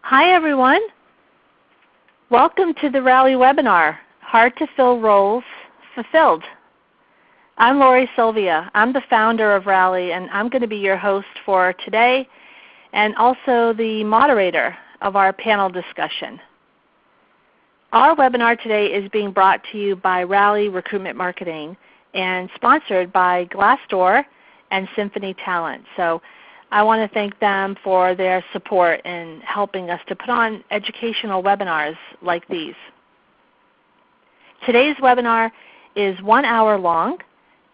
Hi everyone. Welcome to the Rally webinar, Hard to Fill Roles Fulfilled. I'm Lori Sylvia. I'm the founder of Rally, and I'm going to be your host for today and also the moderator of our panel discussion. Our webinar today is being brought to you by Rally Recruitment Marketing and sponsored by Glassdoor and Symphony Talent. So I want to thank them for their support in helping us to put on educational webinars like these. Today's webinar is 1 hour long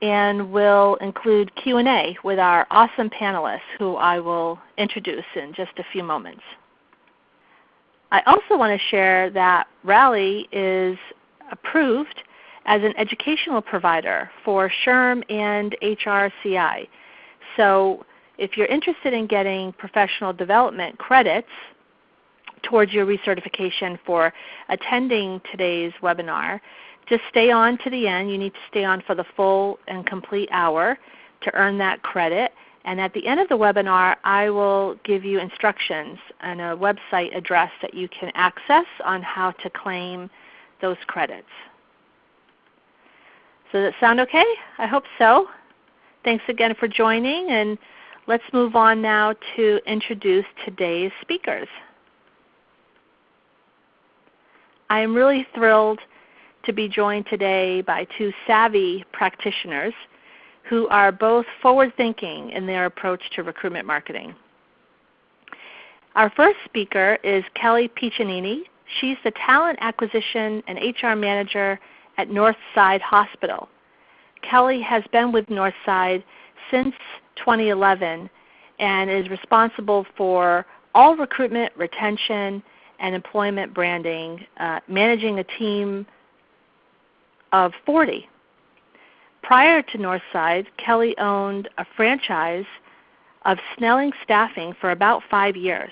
and will include Q&A with our awesome panelists who I will introduce in just a few moments. I also want to share that Rally is approved as an educational provider for SHRM and HRCI. So if you're interested in getting professional development credits towards your recertification for attending today's webinar, just stay on to the end. You need to stay on for the full and complete hour to earn that credit. And at the end of the webinar, I will give you instructions and a website address that you can access on how to claim those credits. So does that sound okay? I hope so. Thanks again for joining, and let's move on now to introduce today's speakers. I am really thrilled to be joined today by two savvy practitioners who are both forward-thinking in their approach to recruitment marketing. Our first speaker is Kelly Piccinini. She's the Talent Acquisition and HR Manager at Northside Hospital. Kelly has been with Northside since 2011 and is responsible for all recruitment, retention, and employment branding, managing a team of 40. Prior to Northside, Kelly owned a franchise of Snelling Staffing for about 5 years.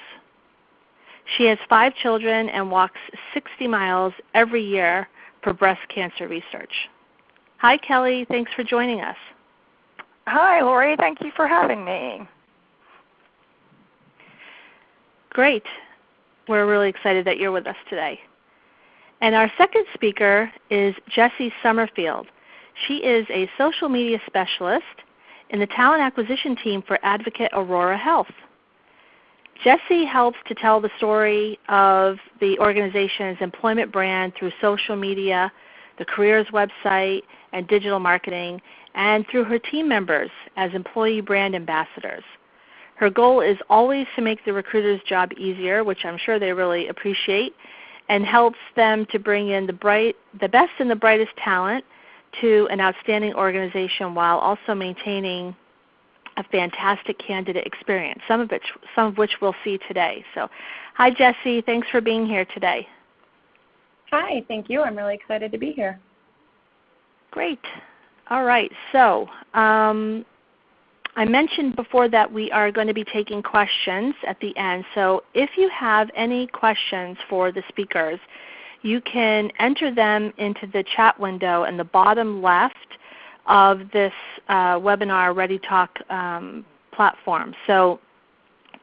She has 5 children and walks 60 miles every year for breast cancer research. Hi Kelly, thanks for joining us. Hi Lori, thank you for having me. Great. We're really excited that you're with us today. And our second speaker is Jessie Summerfield. She is a social media specialist in the talent acquisition team for Advocate Aurora Health. Jessie helps to tell the story of the organization's employment brand through social media, the careers website, and digital marketing, and through her team members as employee brand ambassadors. Her goal is always to make the recruiter's job easier, which I'm sure they really appreciate, and helps them to bring in the best and the brightest talent to an outstanding organization while also maintaining a fantastic candidate experience, some of which we'll see today. So, hi Jessie, thanks for being here today. Hi, thank you. I'm really excited to be here. Great. All right. So I mentioned before that we are going to be taking questions at the end. So if you have any questions for the speakers, you can enter them into the chat window in the bottom left of this webinar ReadyTalk platform. So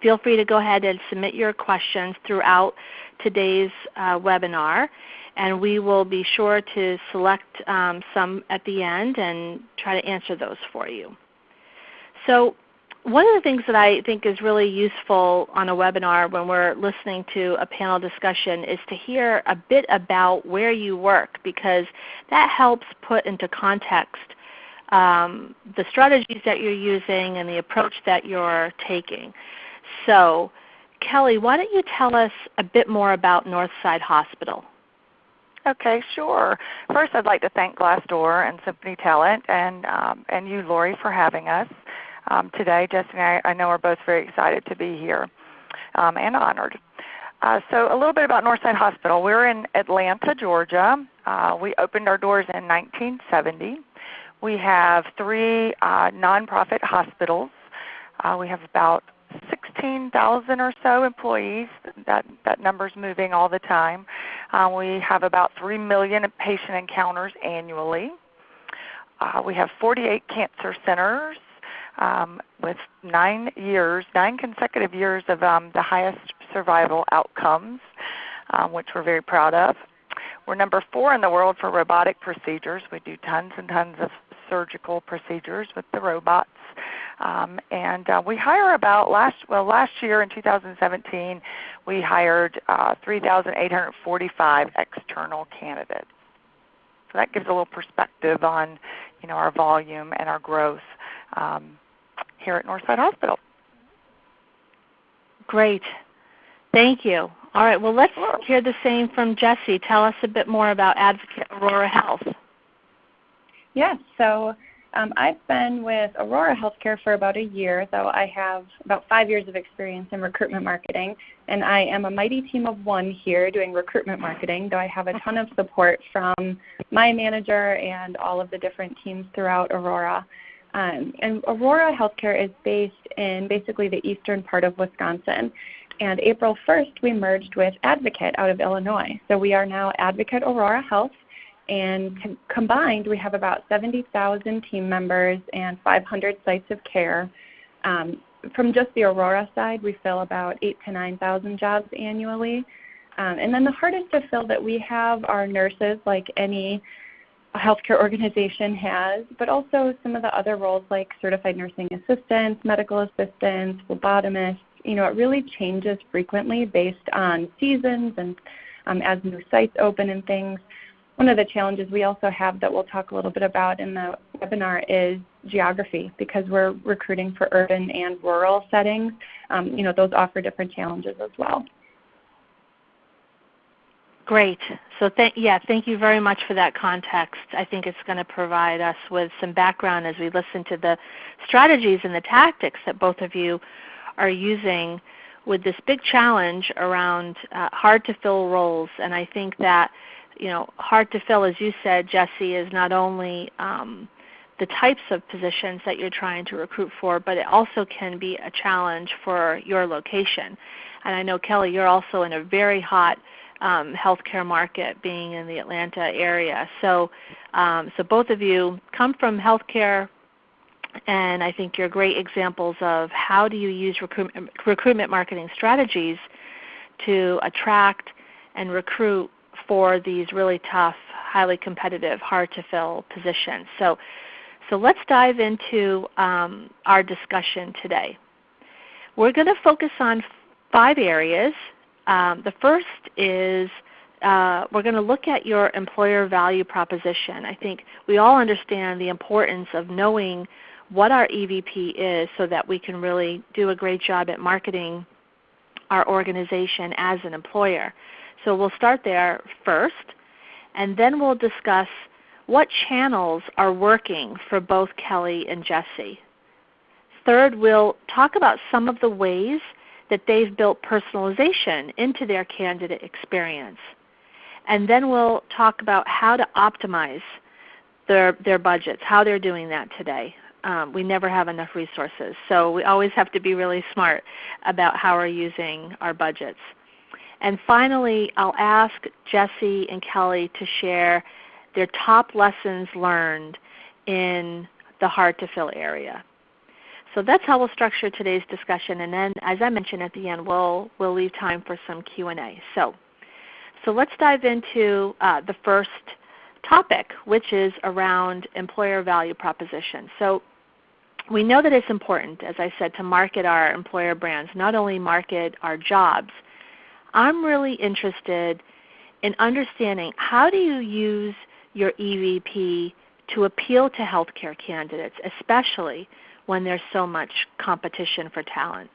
feel free to go ahead and submit your questions throughout today's webinar, and we will be sure to select some at the end and try to answer those for you. So one of the things that I think is really useful on a webinar when we're listening to a panel discussion is to hear a bit about where you work, because that helps put into context the strategies that you're using and the approach that you're taking. So Kelly, why don't you tell us a bit more about Northside Hospital? Okay, sure. First, I'd like to thank Glassdoor and Symphony Talent and you, Lori, for having us today. Jesse and I know are both very excited to be here and honored. So a little bit about Northside Hospital. We're in Atlanta, Georgia. We opened our doors in 1970. We have 3 nonprofit hospitals. We have about 16,000 or so employees. That number's moving all the time. We have about 3 million patient encounters annually. We have 48 cancer centers. with 9 consecutive years of the highest survival outcomes, which we're very proud of. We're number 4 in the world for robotic procedures. We do tons and tons of surgical procedures with the robots. And we hire about, last year in 2017, we hired 3,845 external candidates. So that gives a little perspective on our volume and our growth here at Northside Hospital. Great. Thank you. All right, well, let's hear the same from Jessie. Tell us a bit more about Advocate Aurora Health. Yes, so I've been with Aurora Healthcare for about a year, though I have about 5 years of experience in recruitment marketing, and I am a mighty team of one here doing recruitment marketing, though I have a ton of support from my manager and all of the different teams throughout Aurora. And Aurora Healthcare is based in basically the eastern part of Wisconsin. And April 1st, we merged with Advocate out of Illinois. So we are now Advocate Aurora Health. And combined, we have about 70,000 team members and 500 sites of care. From just the Aurora side, we fill about 8,000 to 9,000 jobs annually. And then the hardest to fill that we have are nurses, like any healthcare organization has, but also some of the other roles like certified nursing assistants, medical assistants, phlebotomists. It really changes frequently based on seasons and as new sites open and things. One of the challenges we also have that we'll talk a little bit about in the webinar is geography, because we're recruiting for urban and rural settings. Those offer different challenges as well. Great. So thank you very much for that context. I think it's going to provide us with some background as we listen to the strategies and the tactics that both of you are using with this big challenge around hard to fill roles. And I think that hard to fill, as you said, Jessie, is not only the types of positions that you're trying to recruit for, but it also can be a challenge for your location. And I know, Kelly, you're also in a very hot healthcare market, being in the Atlanta area. So both of you come from healthcare, and I think you're great examples of how do you use recruitment marketing strategies to attract and recruit for these really tough, highly competitive, hard-to-fill positions. So let's dive into our discussion today. We're going to focus on 5 areas. The first is we're going to look at your employer value proposition. I think we all understand the importance of knowing what our EVP is so that we can really do a great job at marketing our organization as an employer. So we'll start there first, and then we'll discuss what channels are working for both Kelly and Jessie. Third, we'll talk about some of the ways that they've built personalization into their candidate experience. And then we'll talk about how to optimize their budgets, how they're doing that today. We never have enough resources, so we always have to be really smart about how we're using our budgets. And finally, I'll ask Jessie and Kelly to share their top lessons learned in the hard-to-fill area. So that's how we'll structure today's discussion, and then, as I mentioned at the end, we'll leave time for some Q&A. So let's dive into the first topic, which is around employer value proposition. So we know that it's important, as I said, to market our employer brands, not only market our jobs. I'm really interested in understanding, how do you use your EVP to appeal to healthcare candidates, especially when there's so much competition for talent?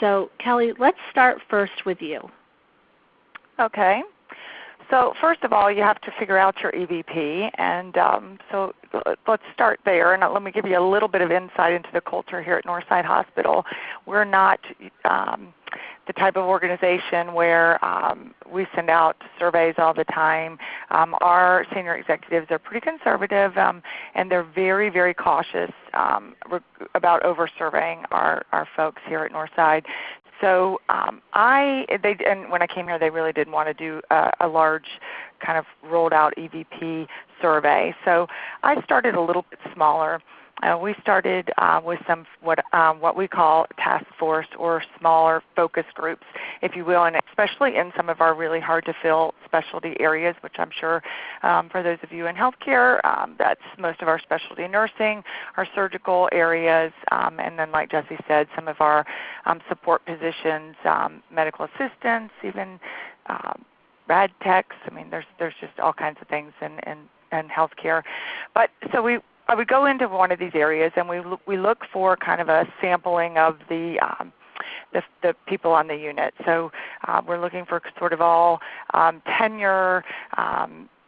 So Kelly, let's start first with you. Okay. So first of all, you have to figure out your EVP, and so let's start there. And let me give you a little bit of insight into the culture here at Northside Hospital. We're not the type of organization where we send out surveys all the time. Our senior executives are pretty conservative, and they're very, very cautious about over-surveying our folks here at Northside. So and when I came here, they really didn't want to do a large kind of rolled out EVP survey. So I started a little bit smaller, We started with some what we call task force or smaller focus groups, if you will, and especially in some of our really hard to fill specialty areas, which I'm sure for those of you in healthcare, that's most of our specialty nursing, our surgical areas, and then like Jesse said, some of our support positions, medical assistants, even rad techs. I mean, there's just all kinds of things in healthcare. But so I would go into one of these areas and we look for kind of a sampling of the people on the unit. So we're looking for sort of all tenure,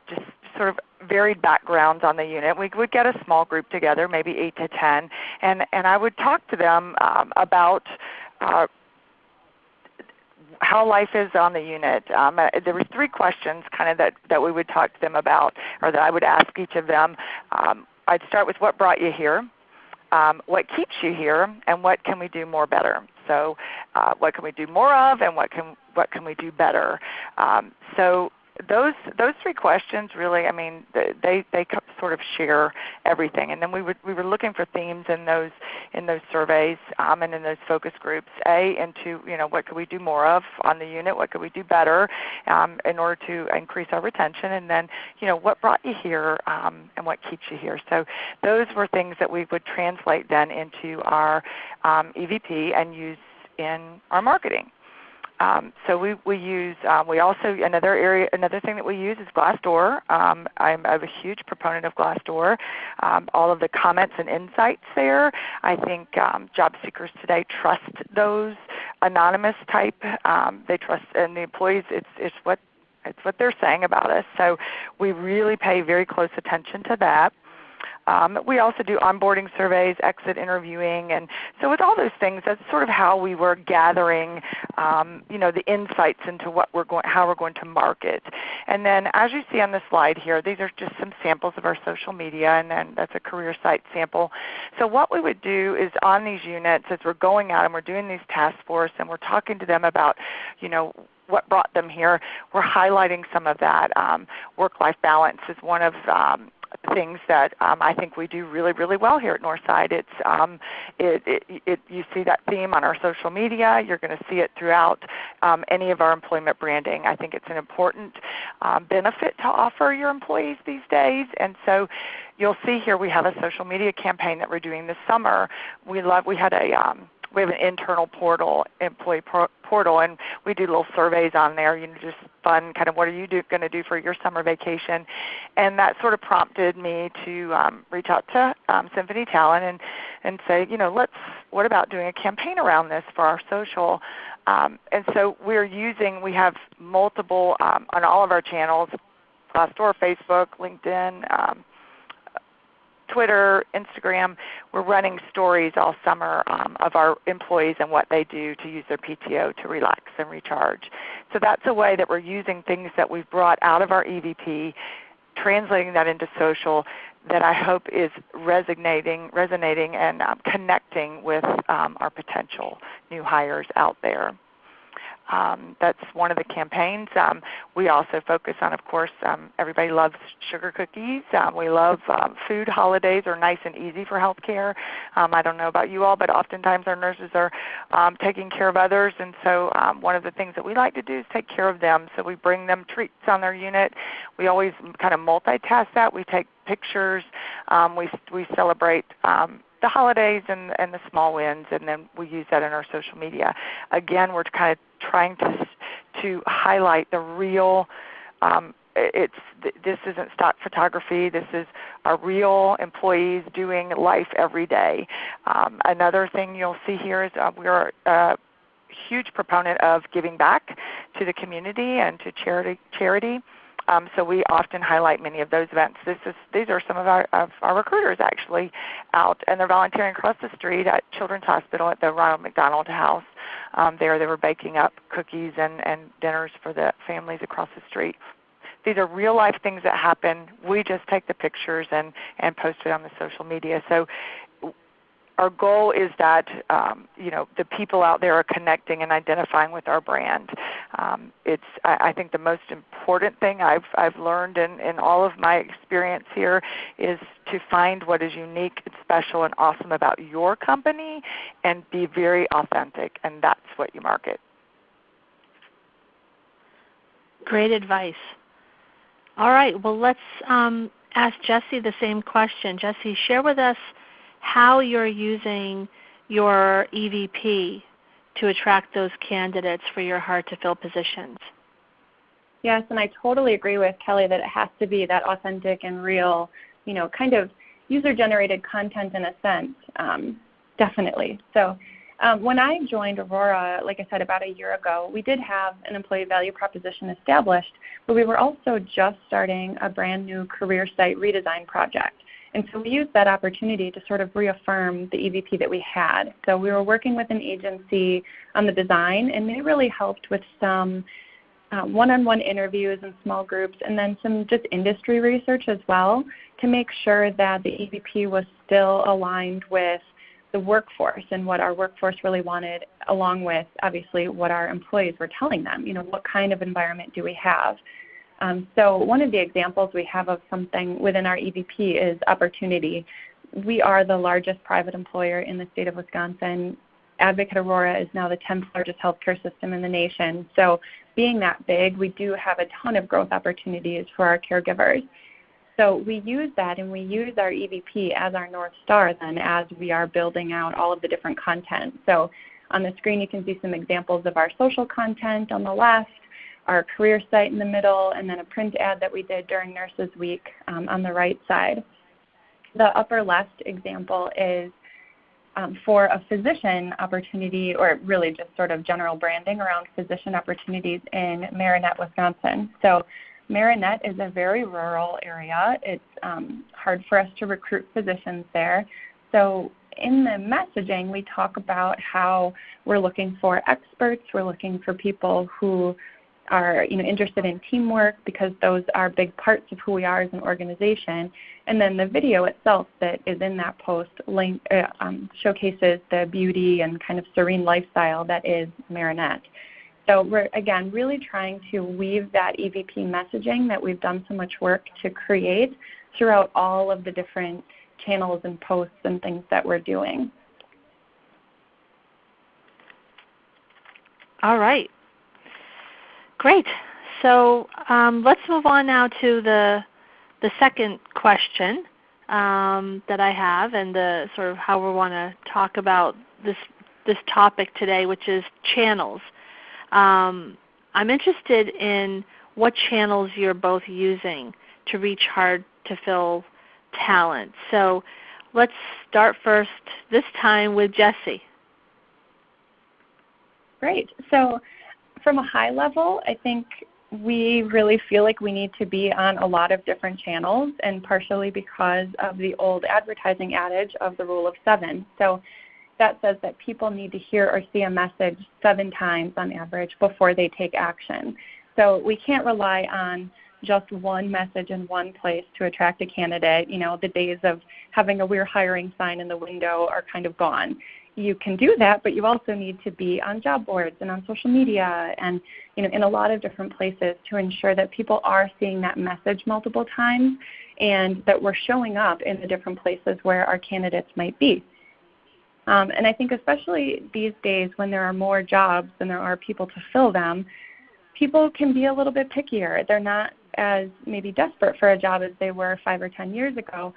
just sort of varied backgrounds on the unit. We would get a small group together, maybe 8 to 10, and I would talk to them about how life is on the unit. There were 3 questions kind of that we would talk to them about, or that I would ask each of them. I'd start with what brought you here, what keeps you here, and what can we do more better. So what can we do more of, and what can we do better. So those 3 questions really, I mean, they sort of share everything. And then we were looking for themes in those surveys and in those focus groups. Into what could we do more of on the unit, what could we do better in order to increase our retention, and then what brought you here and what keeps you here. So those were things that we would translate then into our EVP and use in our marketing. So we use, we also, another thing that we use is Glassdoor. I'm a huge proponent of Glassdoor. All of the comments and insights there, I think job seekers today trust those anonymous type. They trust, and the employees, it's what they're saying about us. So we really pay very close attention to that. We also do onboarding surveys, exit interviewing, and so with all those things, that's sort of how we were gathering, the insights into how we're going to market. And then, as you see on the slide here, these are just some samples of our social media, and then that's a career site sample. So what we would do is on these units, as we're going out and we're doing these task force, and we're talking to them about, what brought them here, we're highlighting some of that. Work-life balance is one of things that I think we do really, really well here at Northside. You see that theme on our social media. You're going to see it throughout any of our employment branding. I think it's an important benefit to offer your employees these days. And so you'll see here we have a social media campaign that we're doing this summer. We have an internal portal, employee portal, and we do little surveys on there, just fun, kind of what are you going to do for your summer vacation. And that sort of prompted me to reach out to Symphony Talent and say, what about doing a campaign around this for our social? And so we have multiple, on all of our channels, Glassdoor, Facebook, LinkedIn, Twitter, Instagram, we're running stories all summer of our employees and what they do to use their PTO to relax and recharge. So that's a way that we're using things that we've brought out of our EVP, translating that into social, that I hope is resonating and connecting with our potential new hires out there. That's one of the campaigns. We also focus on, of course, everybody loves sugar cookies. We love food. Holidays are nice and easy for healthcare. I don't know about you all, but oftentimes our nurses are taking care of others, and so one of the things that we like to do is take care of them. So we bring them treats on their unit. We always kind of multitask that. We take pictures. We celebrate the holidays and the small wins, and then we use that in our social media. Again, we're kind of trying to highlight the real. This isn't stock photography. This is our real employees doing life every day. Another thing you'll see here is we're a huge proponent of giving back to the community and to charity. So we often highlight many of those events. These are some of our recruiters actually out, and they're volunteering across the street at Children's Hospital at the Ronald McDonald House. They were baking up cookies and dinners for the families across the street. These are real life things that happen. We just take the pictures and post it on the social media. So our goal is that the people out there are connecting and identifying with our brand. I think the most important thing I've learned in all of my experience here is to find what is unique and special and awesome about your company and be very authentic, and that's what you market. Great advice. All right, well, let's ask Jessie the same question. Jessie, share with us how you're using your EVP to attract those candidates for your hard-to-fill positions. Yes, and I totally agree with Kelly that it has to be that authentic and real, kind of user-generated content in a sense, definitely. So when I joined Aurora, like I said, about a year ago, we did have an employee value proposition established, but we were also just starting a brand new career site redesign project. And so we used that opportunity to sort of reaffirm the EVP that we had. So we were working with an agency on the design, and they really helped with some one-on-one interviews in small groups, and then some just industry research as well to make sure that the EVP was still aligned with the workforce and what our workforce really wanted, along with obviously what our employees were telling them. What kind of environment do we have? So one of the examples we have of something within our EVP is opportunity. We are the largest private employer in the state of Wisconsin. Advocate Aurora is now the 10th largest healthcare system in the nation. So being that big, we do have a ton of growth opportunities for our caregivers. So we use that, and we use our EVP as our North Star then as we are building out all of the different content. So on the screen you can see some examples of our social content on the left, our career site in the middle, and then a print ad that we did during Nurses Week on the right side. The upper left example is for a physician opportunity, or really just sort of general branding around physician opportunities in Marinette, Wisconsin. So Marinette is a very rural area. It's hard for us to recruit physicians there. So in the messaging, we talk about how we're looking for experts. We're looking for people who are interested in teamwork, because those are big parts of who we are as an organization. And then the video itself that is in that post showcases the beauty and kind of serene lifestyle that is Marinette. So we're, again, really trying to weave that EVP messaging that we've done so much work to create throughout all of the different channels and posts and things that we're doing. All right. Great. So let's move on now to the second question that I have, and the sort of how we want to talk about this topic today, which is channels. I'm interested in what channels you're both using to reach hard-to-fill talent. So let's start first this time with Jessie. Great. So from a high level, I think we really feel like we need to be on a lot of different channels, and partially because of the old advertising adage of the rule of 7. So that says that people need to hear or see a message 7 times on average before they take action. So we can't rely on just one message in one place to attract a candidate. The days of having a "we're hiring" sign in the window are kind of gone. You can do that, but you also need to be on job boards and on social media and in a lot of different places to ensure that people are seeing that message multiple times, and that we're showing up in the different places where our candidates might be. And I think especially these days when there are more jobs than there are people to fill them, people can be a little bit pickier. They're not as maybe desperate for a job as they were 5 or 10 years ago.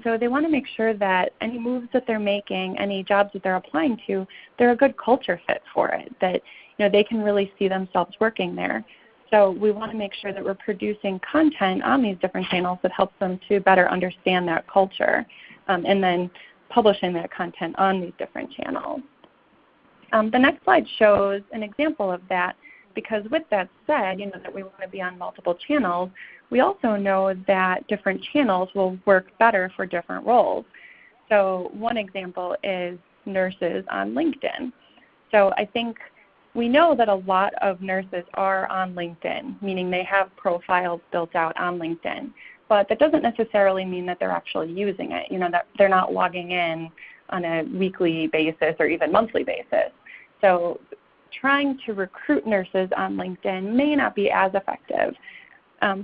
So they want to make sure that any moves that they're making, any jobs that they're applying to, they're a good culture fit for it, that they can really see themselves working there. So we want to make sure that we're producing content on these different channels that helps them to better understand that culture, and then publishing that content on these different channels. The next slide shows an example of that, because with that said, that we want to be on multiple channels, we also know that different channels will work better for different roles. So one example is nurses on LinkedIn. So I think we know that a lot of nurses are on LinkedIn, meaning they have profiles built out on LinkedIn. But that doesn't necessarily mean that they're actually using it, that they're not logging in on a weekly basis or even monthly basis. So trying to recruit nurses on LinkedIn may not be as effective.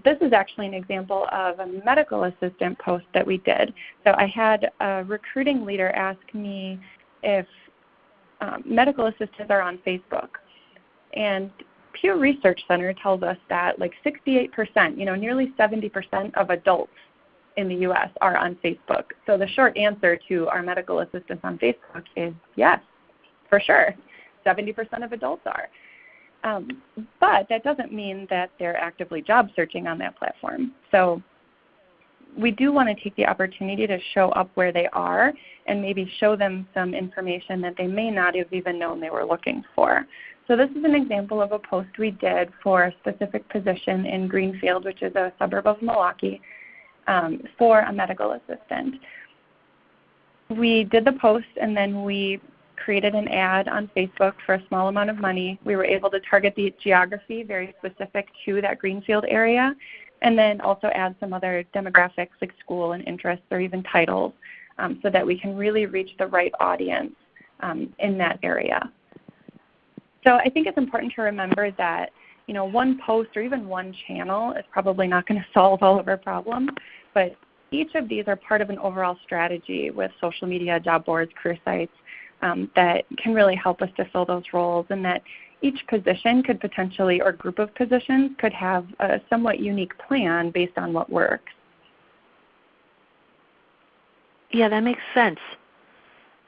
This is actually an example of a medical assistant post that we did. So I had a recruiting leader ask me if medical assistants are on Facebook. And Pew Research Center tells us that like 68%, nearly 70% of adults in the U.S. are on Facebook. So the short answer to our medical assistants on Facebook is yes, for sure. 70% of adults are. But that doesn't mean that they're actively job searching on that platform. So we do want to take the opportunity to show up where they are and maybe show them some information that they may not have even known they were looking for. So this is an example of a post we did for a specific position in Greenfield, which is a suburb of Milwaukee, for a medical assistant. We did the post and then we created an ad on Facebook for a small amount of money. We were able to target the geography very specific to that Greenfield area, and then also add some other demographics like school and interests or even titles so that we can really reach the right audience in that area. So I think it's important to remember that one post or even one channel is probably not going to solve all of our problems, but each of these are part of an overall strategy with social media, job boards, career sites, that can really help us to fill those roles, and that each position could potentially, or group of positions, could have a somewhat unique plan based on what works. Yeah, that makes sense.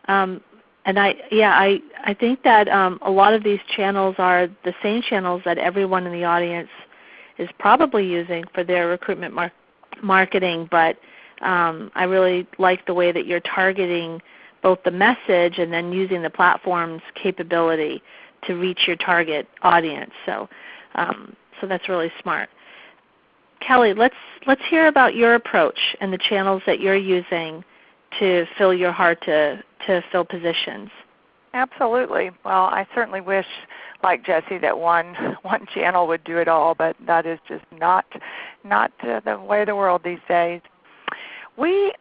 And I think that a lot of these channels are the same channels that everyone in the audience is probably using for their recruitment marketing, but I really like the way that you're targeting both the message and then using the platform's capability to reach your target audience. So that's really smart. Kelly, let's hear about your approach and the channels that you're using to fill your hard to fill positions. Absolutely. Well, I certainly wish, like Jessie, that one channel would do it all, but that is just not the way of the world these days. We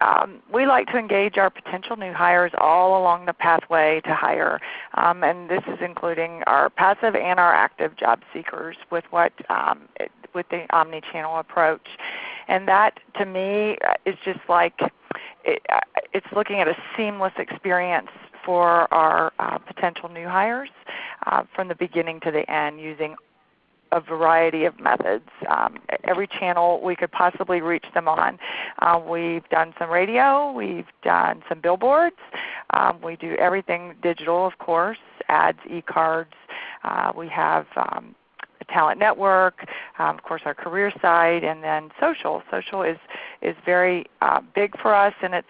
like to engage our potential new hires all along the pathway to hire, and this is including our passive and our active job seekers with with the Omnichannel approach. And that, to me, is just like it's looking at a seamless experience for our potential new hires from the beginning to the end, using a variety of methods. Every channel we could possibly reach them on. We've done some radio. We've done some billboards. We do everything digital, of course, ads, e-cards. We have a talent network, of course our career site, and then social. Social is very big for us, and it's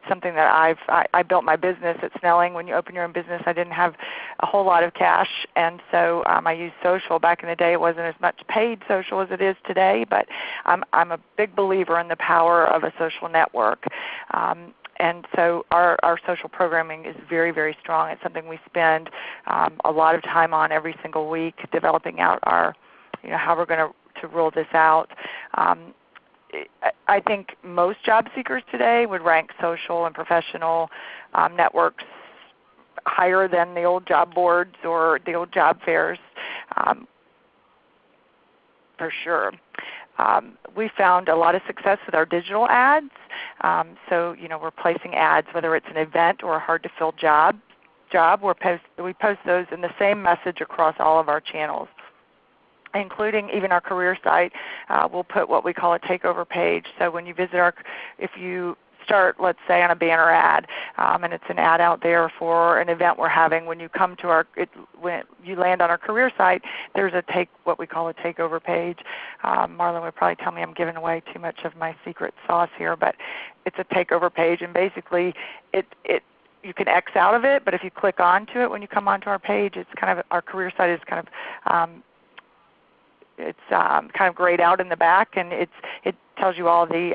something that I built my business at Snelling. When you open your own business, I didn't have a whole lot of cash, and so I used social. Back in the day, it wasn't as much paid social as it is today, but I'm a big believer in the power of a social network. And so our social programming is very, very strong. It's something we spend a lot of time on every single week, developing out our, how we're going to roll this out. I think most job seekers today would rank social and professional networks higher than the old job boards or the old job fairs, for sure. We found a lot of success with our digital ads. So we're placing ads, whether it's an event or a hard-to-fill job. We post those in the same message across all of our channels, including even our career site. We'll put what we call a takeover page. So when you visit if you start, let's say, on a banner ad, and it's an ad out there for an event we're having, when you come to when you land on our career site, there's what we call a takeover page. Marlon would probably tell me I'm giving away too much of my secret sauce here, but it's a takeover page, and basically you can X out of it, but if you click onto it when you come onto our page, it's kind of, our career site is kind of grayed out in the back, and it tells you all the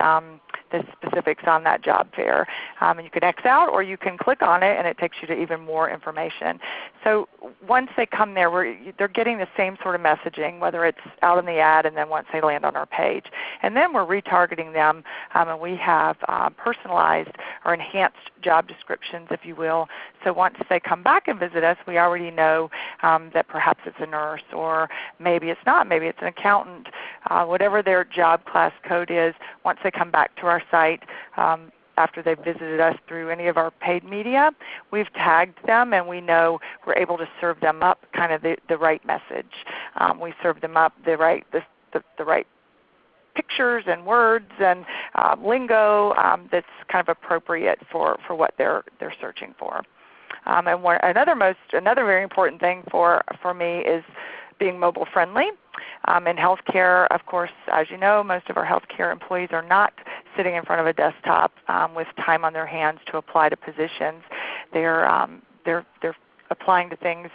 the specifics on that job fair. And you can X out or you can click on it and it takes you to even more information. So once they come there, they're getting the same sort of messaging, whether it's out in the ad and then once they land on our page. And then we're retargeting them, and we have personalized or enhanced job descriptions, if you will. So once they come back and visit us, we already know that perhaps it's a nurse, or maybe it's not, maybe it's an accountant, whatever their job class code is. Once they come back to our site, after they've visited us through any of our paid media, we've tagged them and we know we're able to serve them up kind of the right message. We serve them up the right pictures and words and lingo that's kind of appropriate for what they're searching for. And another very important thing for me is being mobile friendly. In healthcare, of course, as you know, most of our healthcare employees are not sitting in front of a desktop with time on their hands to apply to positions. They're applying to things,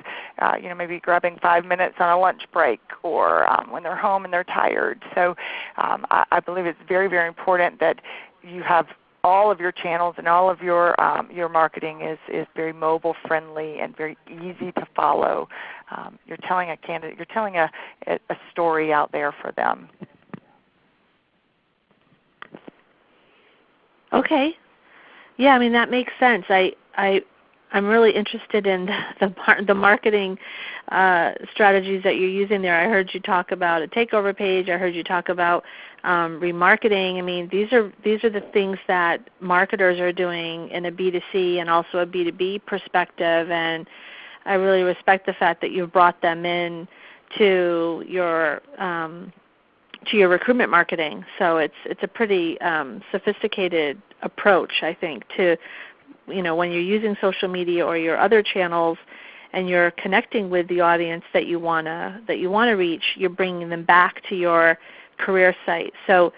maybe grabbing 5 minutes on a lunch break, or when they're home and they're tired. So I believe it's very, very important that you have all of your channels and all of your marketing is very mobile friendly and very easy to follow. You're telling a candidate, you're telling a story out there for them. Okay. Yeah, I mean that makes sense. I'm really interested in the marketing strategies that you're using there. I heard you talk about a takeover page. I heard you talk about remarketing. I mean, these are the things that marketers are doing in a B2C and also a B2B perspective. And I really respect the fact that you've brought them in to your recruitment marketing. So it's a pretty sophisticated approach, I think, to when you're using social media or your other channels and you're connecting with the audience that you wanna reach, you're bringing them back to your career site. So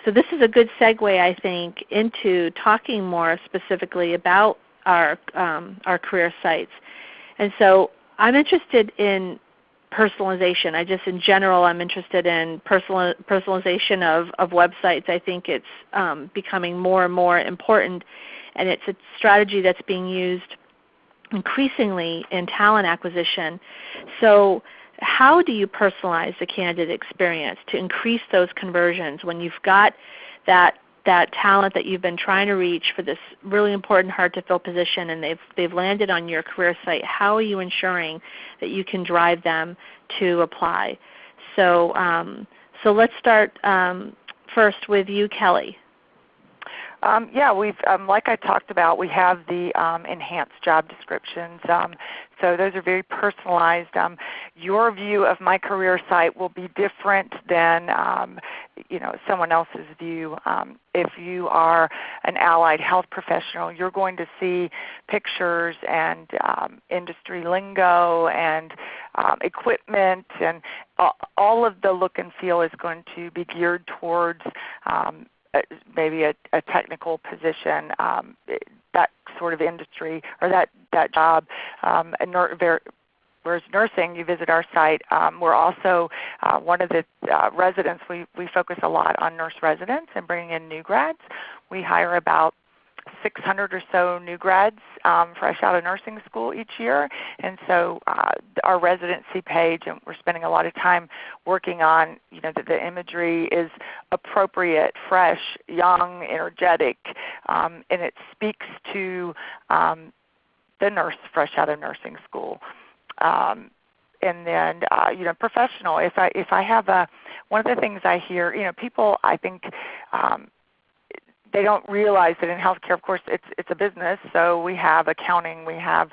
this is a good segue, I think, into talking more specifically about our career sites. And so I'm interested in personalization. In general, I'm interested in personalization of websites. I think it's becoming more and more important, and it's a strategy that's being used increasingly in talent acquisition. So how do you personalize the candidate experience to increase those conversions when you've got that talent that you've been trying to reach for this really important, hard-to-fill position, and they've landed on your career site? How are you ensuring that you can drive them to apply? So let's start first with you, Kelly. We've like I talked about, we have the enhanced job descriptions. So those are very personalized. Your view of my career site will be different than someone else's view. If you are an allied health professional, you're going to see pictures and industry lingo and equipment, and all of the look and feel is going to be geared towards maybe a technical position, that sort of industry or that job. Whereas nursing, you visit our site. We're also one of the residents. We focus a lot on nurse residents and bringing in new grads. We hire about 600 or so new grads fresh out of nursing school each year. And so our residency page, and we're spending a lot of time working on that the imagery is appropriate, fresh, young, energetic, and it speaks to the nurse fresh out of nursing school. And then professional. If I have one of the things I hear, people, I think they don't realize that in healthcare, of course, it's a business. So we have accounting, we have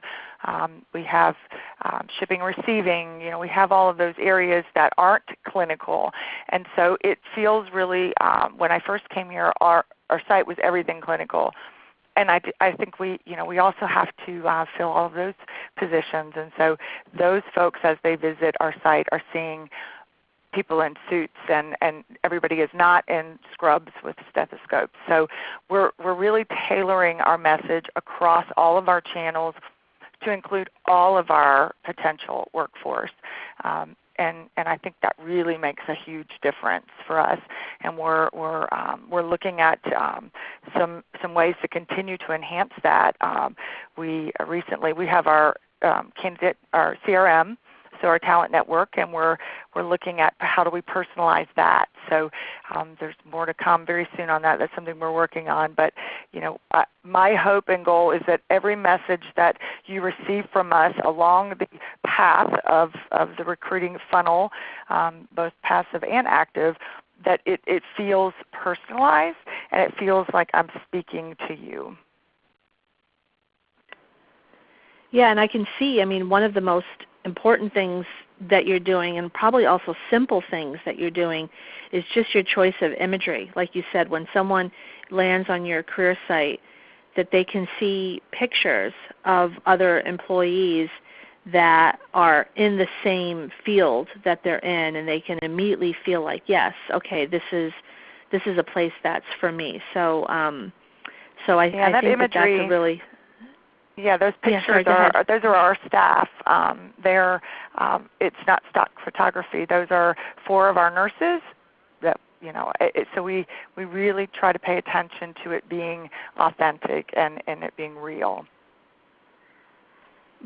shipping and receiving. We have all of those areas that aren't clinical, and so it feels really. When I first came here, our site was everything clinical, and I think we also have to fill all of those positions, and so those folks, as they visit our site, are seeing people in suits, and everybody is not in scrubs with stethoscopes. So we're really tailoring our message across all of our channels to include all of our potential workforce. And I think that really makes a huge difference for us. And we're looking at some ways to continue to enhance that. We have our our CRM, so our talent network, and we're looking at how do we personalize that. So there's more to come very soon on that. That's something we're working on. But my hope and goal is that every message that you receive from us along the path of the recruiting funnel, both passive and active, that it feels personalized and it feels like I'm speaking to you. Yeah, and I can see, one of the most important things that you're doing, and probably also simple things that you're doing, is just your choice of imagery. Like you said, when someone lands on your career site, that they can see pictures of other employees that are in the same field that they're in, and they can immediately feel like, yes, okay, this is a place that's for me. So, I think imagery, that's a really... Yeah, those pictures those are our staff. It's not stock photography. Those are 4 of our nurses. That so we really try to pay attention to it being authentic and it being real.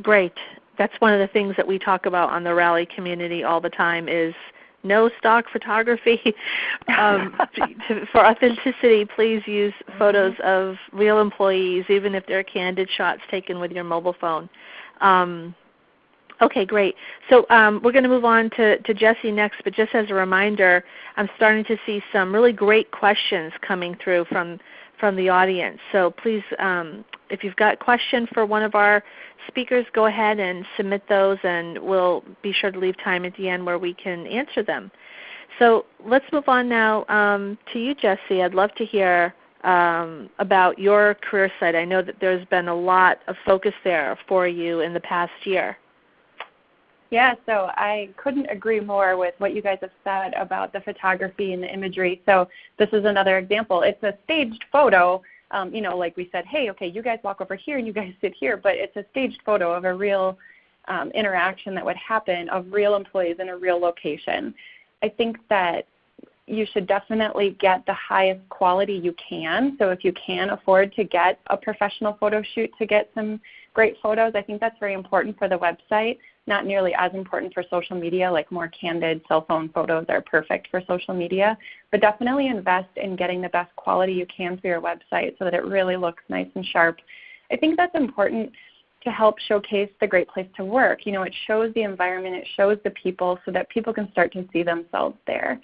Great. That's one of the things that we talk about on the Rally community all the time is no stock photography. For authenticity, please use photos of real employees, even if they're candid shots taken with your mobile phone. Okay, great. So we're going to move on to Jessie next, but just as a reminder, I'm starting to see some really great questions coming through from the audience. So please, if you've got a question for one of our speakers, go ahead and submit those, and we'll be sure to leave time at the end where we can answer them. So let's move on now to you, Jessie. I'd love to hear about your career site. I know that there's been a lot of focus there for you in the past year. Yeah, so I couldn't agree more with what you guys have said about the photography and the imagery. So this is another example. It's a staged photo. Like we said, hey, okay, you guys walk over here and you guys sit here, but it's a staged photo of a real interaction that would happen of real employees in a real location. I think that you should definitely get the highest quality you can. So if you can afford to get a professional photo shoot to get some great photos, I think that's very important for the website. Not nearly as important for social media, like more candid cell phone photos are perfect for social media, but definitely invest in getting the best quality you can for your website so that it really looks nice and sharp. I think that's important to help showcase the great place to work. It shows the environment, it shows the people so that people can start to see themselves there.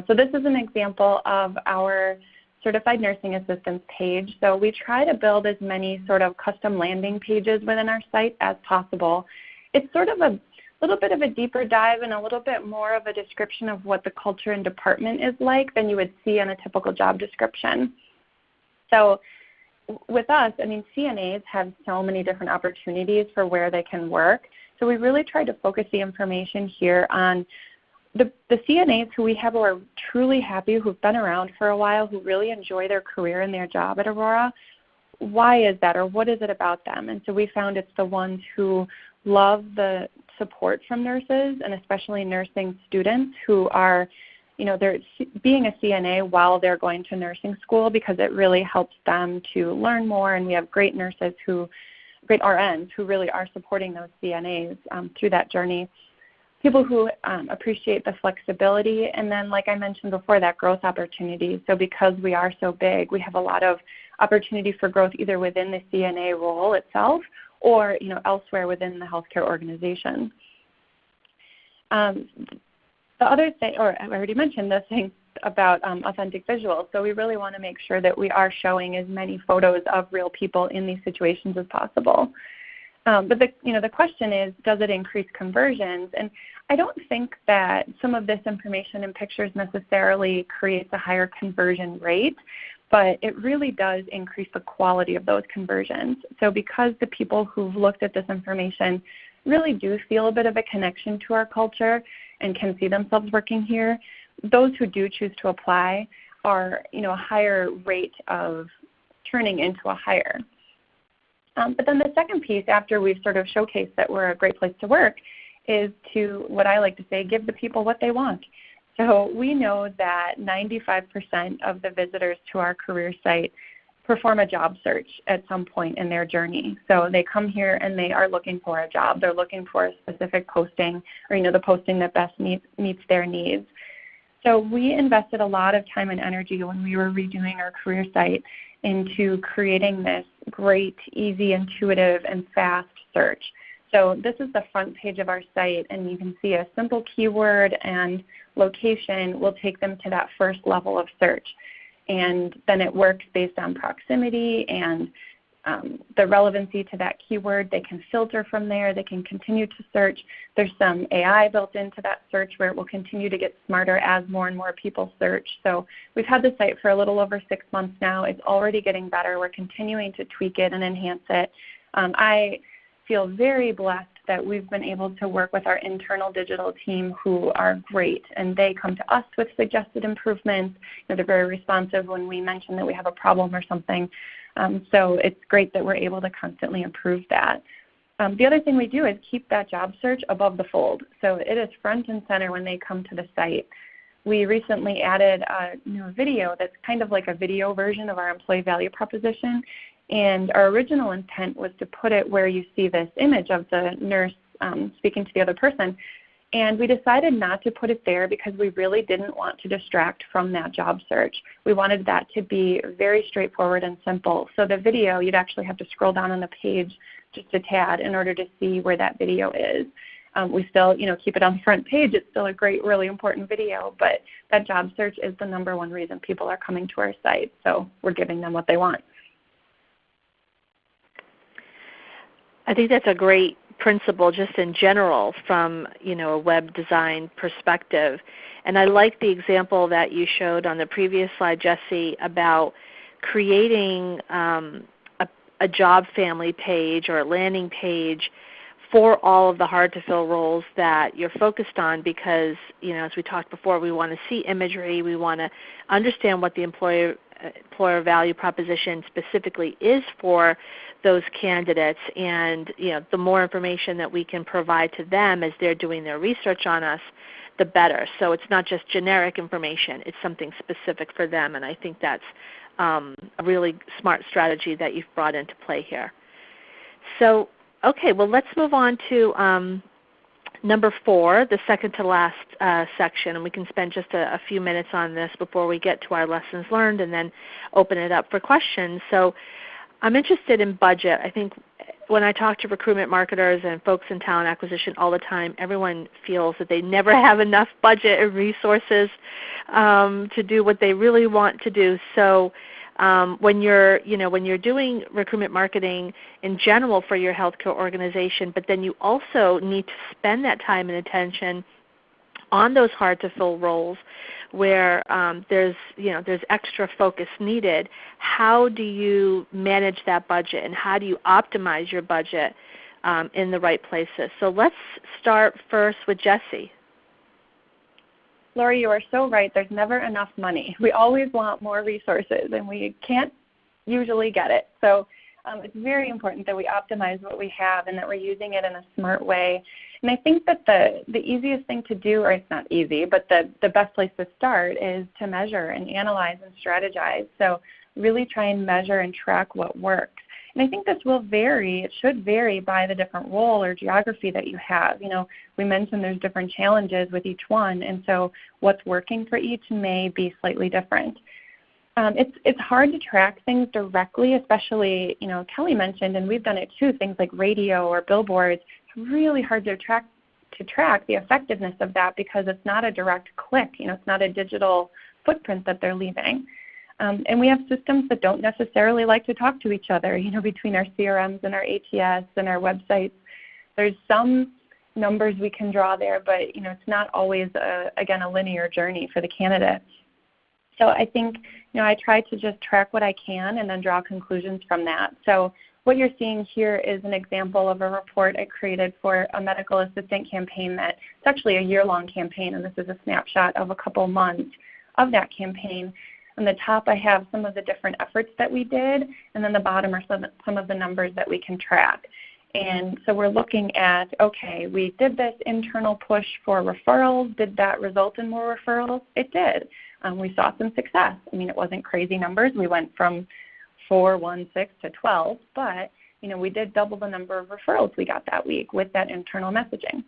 So this is an example of our Certified Nursing Assistants page. So we try to build as many sort of custom landing pages within our site as possible. It's sort of a little bit of a deeper dive and a little bit more of a description of what the culture and department is like than you would see on a typical job description. So with us, CNAs have so many different opportunities for where they can work. So we really try to focus the information here on the CNAs who we have who are truly happy, who've been around for a while, who really enjoy their career and their job at Aurora. Why is that, or what is it about them? And so we found it's the ones who love the support from nurses, and especially nursing students who are, they're being a CNA while they're going to nursing school because it really helps them to learn more. And we have great nurses great RNs who really are supporting those CNAs through that journey. People who appreciate the flexibility, and then, like I mentioned before, that growth opportunity. So because we are so big, we have a lot of opportunity for growth either within the CNA role itself or elsewhere within the healthcare organization. The other thing, or I already mentioned the thing about authentic visuals. So we really want to make sure that we are showing as many photos of real people in these situations as possible. But the question is, does it increase conversions? And I don't think that some of this information and pictures necessarily creates a higher conversion rate, but it really does increase the quality of those conversions. So because the people who've looked at this information really do feel a bit of a connection to our culture and can see themselves working here, those who do choose to apply are a higher rate of turning into a hire. But then the second piece, after we've sort of showcased that we're a great place to work, is to, what I like to say, give the people what they want. So we know that 95% of the visitors to our career site perform a job search at some point in their journey. So they come here and they are looking for a job. They're looking for a specific posting, or the posting that best meets their needs. So we invested a lot of time and energy when we were redoing our career site into creating this great, easy, intuitive, and fast search. So this is the front page of our site, and you can see a simple keyword and location will take them to that first level of search. And then it works based on proximity and the relevancy to that keyword. They can filter from there. They can continue to search. There's some AI built into that search where it will continue to get smarter as more and more people search. So we've had the site for a little over 6 months now. It's already getting better. We're continuing to tweak it and enhance it. I feel very blessed that we've been able to work with our internal digital team who are great, and they come to us with suggested improvements. They're very responsive when we mention that we have a problem or something. So it's great that we're able to constantly improve that. The other thing we do is keep that job search above the fold. So it is front and center when they come to the site. We recently added a new video that's kind of like a video version of our employee value proposition. And our original intent was to put it where you see this image of the nurse speaking to the other person. And we decided not to put it there because we really didn't want to distract from that job search. We wanted that to be very straightforward and simple. So the video, you'd actually have to scroll down on the page just a tad in order to see where that video is. We still, keep it on the front page. It's still a great, really important video, but that job search is the #1 reason people are coming to our site. So we're giving them what they want. I think that's a great principle just in general from a web design perspective. And I like the example that you showed on the previous slide, Jesse, about creating a job family page or a landing page for all of the hard-to-fill roles that you're focused on because, as we talked before, we want to see imagery. We want to understand what the employer value proposition specifically is for those candidates, and the more information that we can provide to them as they're doing their research on us, the better. So it's not just generic information, it's something specific for them, and I think that's a really smart strategy that you've brought into play here. So, okay, well let's move on to number 4, the second to last section, and we can spend just a few minutes on this before we get to our lessons learned and then open it up for questions. So I'm interested in budget. I think when I talk to recruitment marketers and folks in talent acquisition all the time, everyone feels that they never have enough budget and resources to do what they really want to do. So when you're doing recruitment marketing in general for your healthcare organization, but then you also need to spend that time and attention on those hard-to-fill roles where there's extra focus needed. How do you manage that budget, and how do you optimize your budget in the right places? So let's start first with Jesse. Lori, you are so right. There's never enough money. We always want more resources, and we can't usually get it. So it's very important that we optimize what we have and that we're using it in a smart way. And I think that the easiest thing to do, or it's not easy, but the best place to start is to measure and analyze and strategize. So really try and measure and track what works. And I think this will vary. It should vary by the different role or geography that you have. We mentioned there's different challenges with each one, and so what's working for each may be slightly different. It's hard to track things directly, especially, Kelly mentioned, and we've done it too, things like radio or billboards. It's really hard to track the effectiveness of that because it's not a direct click. It's not a digital footprint that they're leaving. And we have systems that don't necessarily like to talk to each other, between our CRMs and our ATS and our websites. There's some numbers we can draw there, but it's not always, a linear journey for the candidate. So I think, I try to just track what I can and then draw conclusions from that. So what you're seeing here is an example of a report I created for a medical assistant campaign it's actually a year-long campaign, and this is a snapshot of a couple months of that campaign. On the top, I have some of the different efforts that we did, and then the bottom are some of the numbers that we can track. And so we're looking at, okay, we did this internal push for referrals. Did that result in more referrals? It did. We saw some success. I mean, it wasn't crazy numbers. We went from 4, 1, 6 to 12, but we did double the number of referrals we got that week with that internal messaging.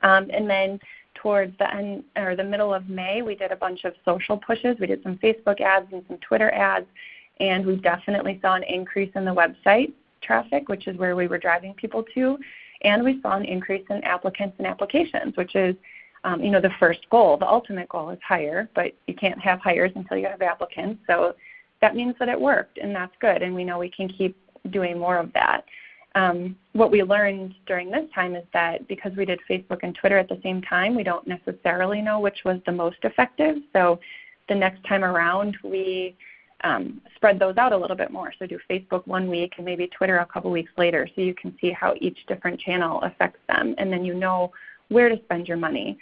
And then towards the end or the middle of May, we did a bunch of social pushes. We did some Facebook ads and some Twitter ads, and we definitely saw an increase in the website traffic, which is where we were driving people to, and we saw an increase in applicants and applications, which is the first goal. The ultimate goal is hire, but you can't have hires until you have applicants. So that means that it worked, and that's good, and we know we can keep doing more of that. What we learned during this time is that because we did Facebook and Twitter at the same time, we don't necessarily know which was the most effective. So the next time around, we spread those out a little bit more. So do Facebook one week and maybe Twitter a couple weeks later, so you can see how each different channel affects them, and then you know where to spend your money.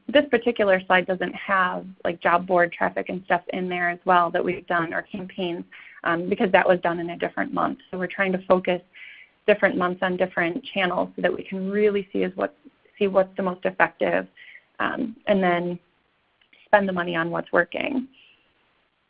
This particular slide doesn't have like job board traffic and stuff in there as well that we've done, or campaigns, because that was done in a different month. So we're trying to focus different months on different channels so that we can really see what's the most effective, and then spend the money on what's working.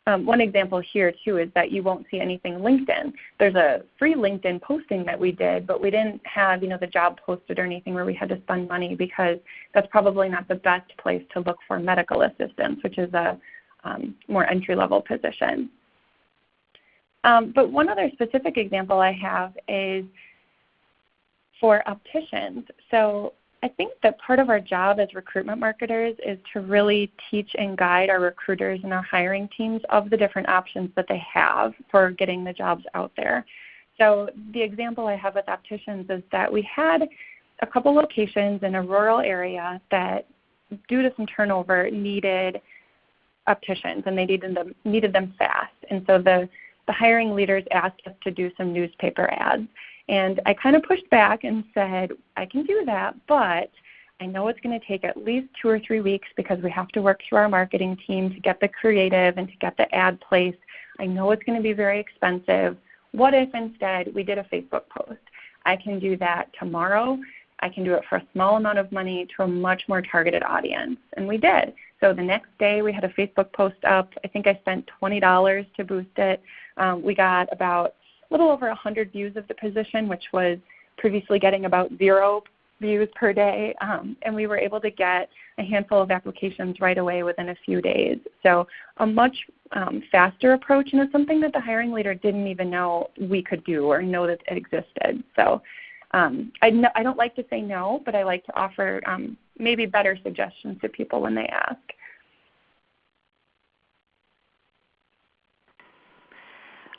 One example here too is that you won't see anything LinkedIn. There's a free LinkedIn posting that we did, but we didn't have the job posted or anything where we had to spend money, because that's probably not the best place to look for medical assistance, which is a more entry-level position. But one other specific example I have is for opticians. So I think that part of our job as recruitment marketers is to really teach and guide our recruiters and our hiring teams of the different options that they have for getting the jobs out there. So the example I have with opticians is that we had a couple locations in a rural area that, due to some turnover, needed opticians, and they needed them fast. And so the hiring leaders asked us to do some newspaper ads. And I kind of pushed back and said, I can do that, but I know it's going to take at least 2 or 3 weeks because we have to work through our marketing team to get the creative and to get the ad placed. I know it's going to be very expensive. What if instead we did a Facebook post? I can do that tomorrow. I can do it for a small amount of money to a much more targeted audience. And we did. So the next day we had a Facebook post up. I think I spent $20 to boost it. We got about a little over 100 views of the position, which was previously getting about 0 views per day. And we were able to get a handful of applications right away within a few days. So a much faster approach, and it's something that the hiring leader didn't even know we could do or know that it existed. So I don't like to say no, but I like to offer maybe better suggestions to people when they ask.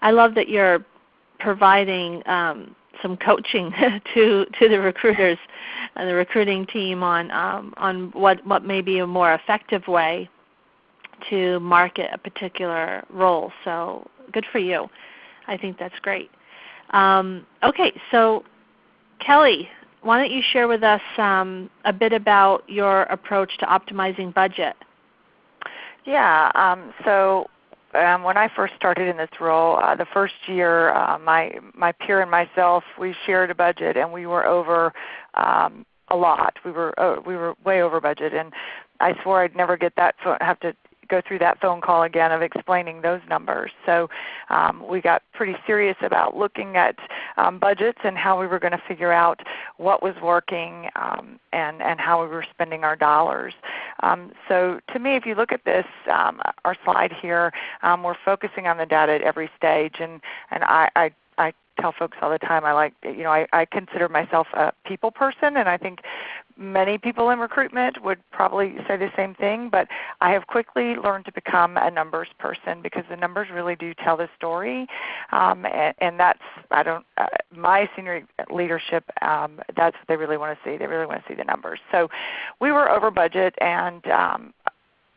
I love that you're providing some coaching to the recruiters and the recruiting team on what may be a more effective way to market a particular role. So good for you. I think that's great. Okay, so Kelly, why don't you share with us a bit about your approach to optimizing budget? Yeah, so when I first started in this role, the first year, my peer and myself, we shared a budget, and we were over a lot. We were way over budget, and I swore I'd never have to go through that phone call again of explaining those numbers. So we got pretty serious about looking at budgets and how we were going to figure out what was working and how we were spending our dollars. So to me, if you look at this, our slide here, we're focusing on the data at every stage, and I tell folks all the time, I consider myself a people person, and I think many people in recruitment would probably say the same thing, but I have quickly learned to become a numbers person because the numbers really do tell the story, and that's my senior leadership. That's what they really want to see. They really want to see the numbers. So we were over budget and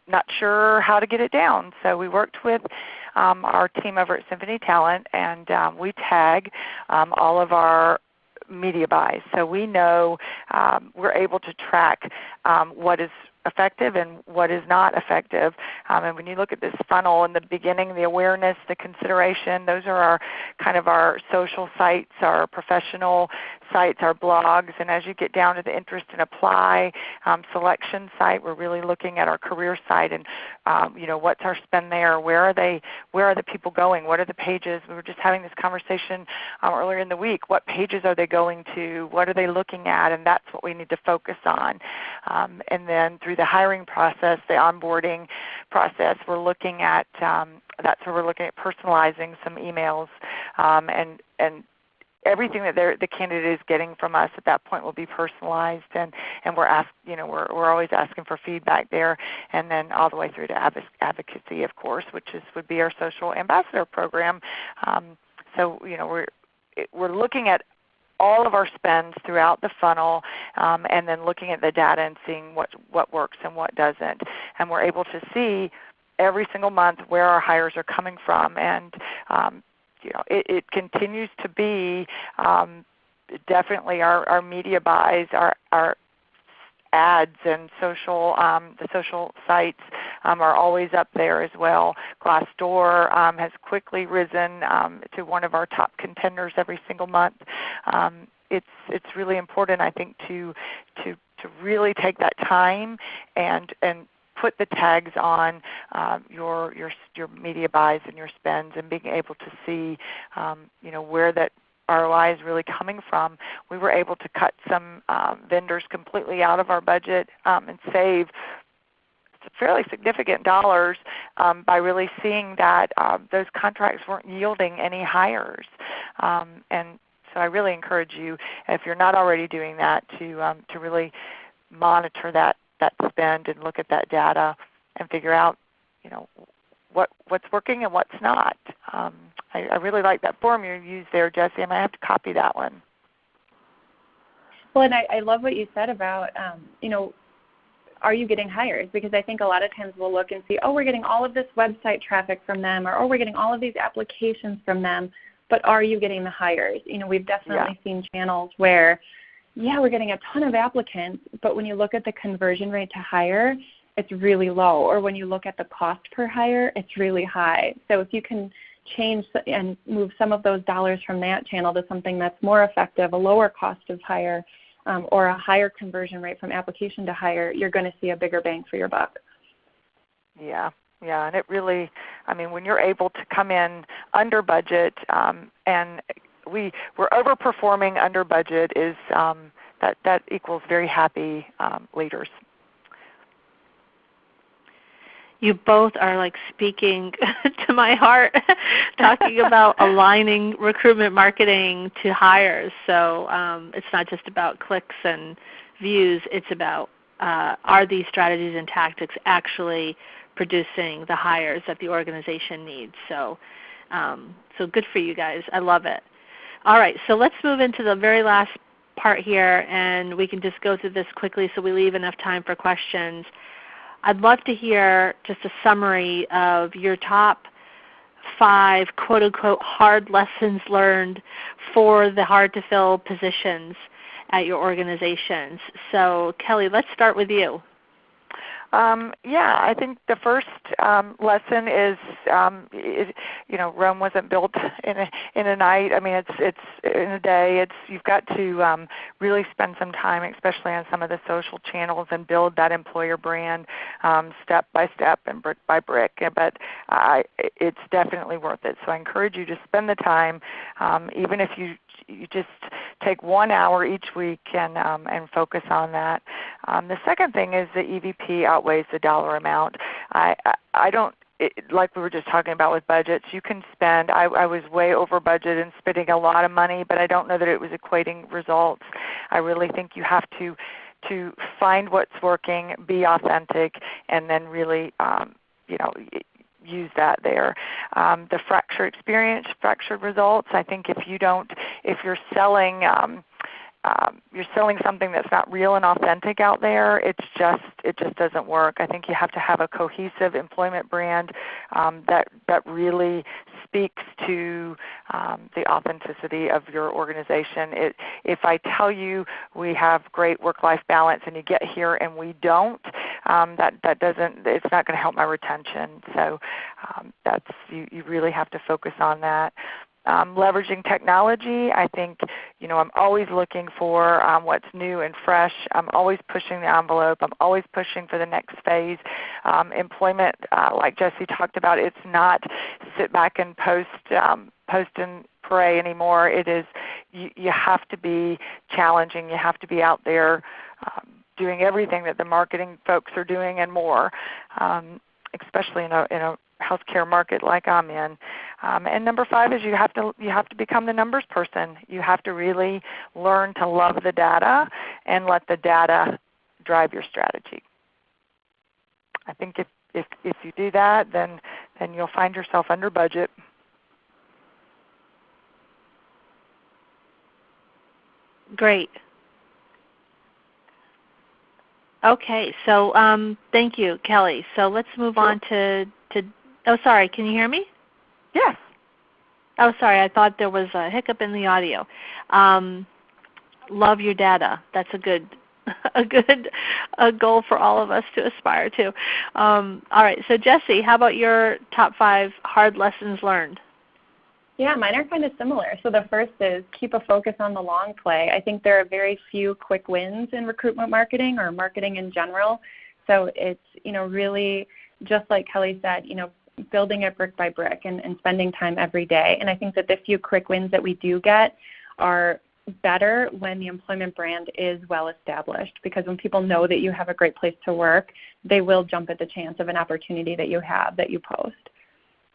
not sure how to get it down. So we worked with our team over at Symphony Talent, and we tag all of our media buys. So we know we're able to track what is effective and what is not effective. And when you look at this funnel in the beginning, the awareness, the consideration, those are our kind of our social sites, our professional sites, our blogs. And as you get down to the interest and apply selection site, we're really looking at our career site and what's our spend there? Where are the people going? What are the pages? We were just having this conversation earlier in the week. What pages are they going to? What are they looking at? And that's what we need to focus on. And then through the hiring process, the onboarding process, we're looking at that's where we're looking at personalizing some emails and everything that the candidate is getting from us at that point will be personalized, and we're always asking for feedback there, and then all the way through to advocacy, of course, which would be our social ambassador program. So we're looking at all of our spends throughout the funnel, and then looking at the data and seeing what works and what doesn't. And we're able to see every single month where our hires are coming from. And it continues to be definitely our media buys, our ads and the social sites are always up there as well. Glassdoor has quickly risen to one of our top contenders every single month. It's really important, I think, to really take that time and put the tags on your media buys and your spends, and being able to see where that ROI is really coming from. We were able to cut some vendors completely out of our budget and save fairly significant dollars by really seeing that those contracts weren't yielding any hires. And so I really encourage you, if you're not already doing that, to really monitor that spend and look at that data and figure out what's working and what's not. I really like that form you used there, Jessie. I might have to copy that one. Well, and I love what you said about, are you getting hires? Because I think a lot of times we'll look and see, oh, we're getting all of this website traffic from them, or oh, we're getting all of these applications from them, but are you getting the hires? We've definitely seen channels where, we're getting a ton of applicants, but when you look at the conversion rate to hire, it's really low. Or when you look at the cost per hire, it's really high. So if you can change and move some of those dollars from that channel to something that's more effective, a lower cost of hire, or a higher conversion rate from application to hire, you're going to see a bigger bang for your buck. Yeah, and it really, when you're able to come in under budget, and we're overperforming under budget, is that equals very happy leaders. You both are like speaking to my heart, talking about aligning recruitment marketing to hires. So it's not just about clicks and views. It's about are these strategies and tactics actually producing the hires that the organization needs. So good for you guys. I love it. All right, so let's move into the very last part here, and we can just go through this quickly so we leave enough time for questions. I'd love to hear just a summary of your top 5 quote-unquote hard lessons learned for the hard-to-fill positions at your organizations. So Kelly, let's start with you. I think the first lesson is, Rome wasn't built in a night. It's in a day. You've got to really spend some time, especially on some of the social channels, and build that employer brand step by step and brick by brick. But it's definitely worth it. So I encourage you to spend the time, even if you just take 1 hour each week and focus on that. The second thing is the EVP outweighs the dollar amount. Like we were just talking about with budgets, you can spend, I was way over budget and spending a lot of money, but I don't know that it was equating results. I really think you have to find what's working, be authentic, and then really use that there. The fracture experience, fractured results. I think if you're selling something that's not real and authentic out there, it just doesn't work. I think you have to have a cohesive employment brand that really speaks to the authenticity of your organization. If I tell you we have great work-life balance and you get here and we don't, it's not going to help my retention. So you really have to focus on that. Leveraging technology, I think I'm always looking for what's new and fresh. I'm always pushing the envelope. I'm always pushing for the next phase. Employment, like Jesse talked about, it's not sit back and post and pray anymore. It is you have to be challenging. You have to be out there doing everything that the marketing folks are doing and more, especially in a healthcare market like I'm in. And number 5 is you have to become the numbers person. You have to really learn to love the data and let the data drive your strategy. I think if you do that, then you'll find yourself under budget. Great. Okay, so thank you, Kelly. So let's move on to oh, sorry, can you hear me? Yes. Oh, sorry, I thought there was a hiccup in the audio. Love your data. That's a good goal for all of us to aspire to. All right, so Jesse, how about your top 5 hard lessons learned? Yeah, mine are kind of similar. So the first is keep a focus on the long play. I think there are very few quick wins in recruitment marketing or marketing in general. So it's really just like Kelly said, building it brick by brick and spending time every day. And I think that the few quick wins that we do get are better when the employment brand is well established, because when people know that you have a great place to work, they will jump at the chance of an opportunity that you have that you post.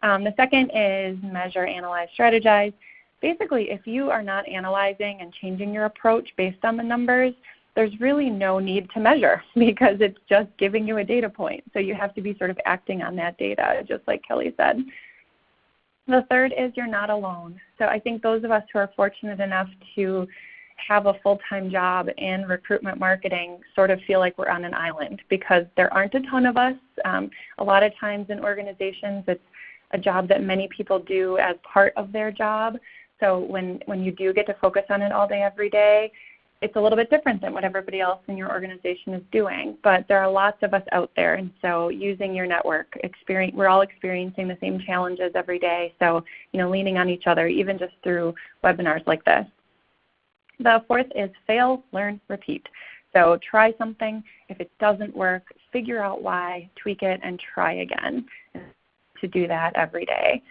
The second is measure, analyze, strategize. Basically, if you are not analyzing and changing your approach based on the numbers, there's really no need to measure because it's just giving you a data point. So you have to be sort of acting on that data, just like Kelly said. The third is you're not alone. So I think those of us who are fortunate enough to have a full-time job in recruitment marketing sort of feel like we're on an island because there aren't a ton of us. A lot of times in organizations, it's a job that many people do as part of their job. So when you do get to focus on it all day, every day, it's a little bit different than what everybody else in your organization is doing. But there are lots of us out there, and so using your network, we're all experiencing the same challenges every day. So, leaning on each other, even just through webinars like this. The fourth is fail, learn, repeat. So try something. If it doesn't work, figure out why, tweak it, and try again. To do that every day.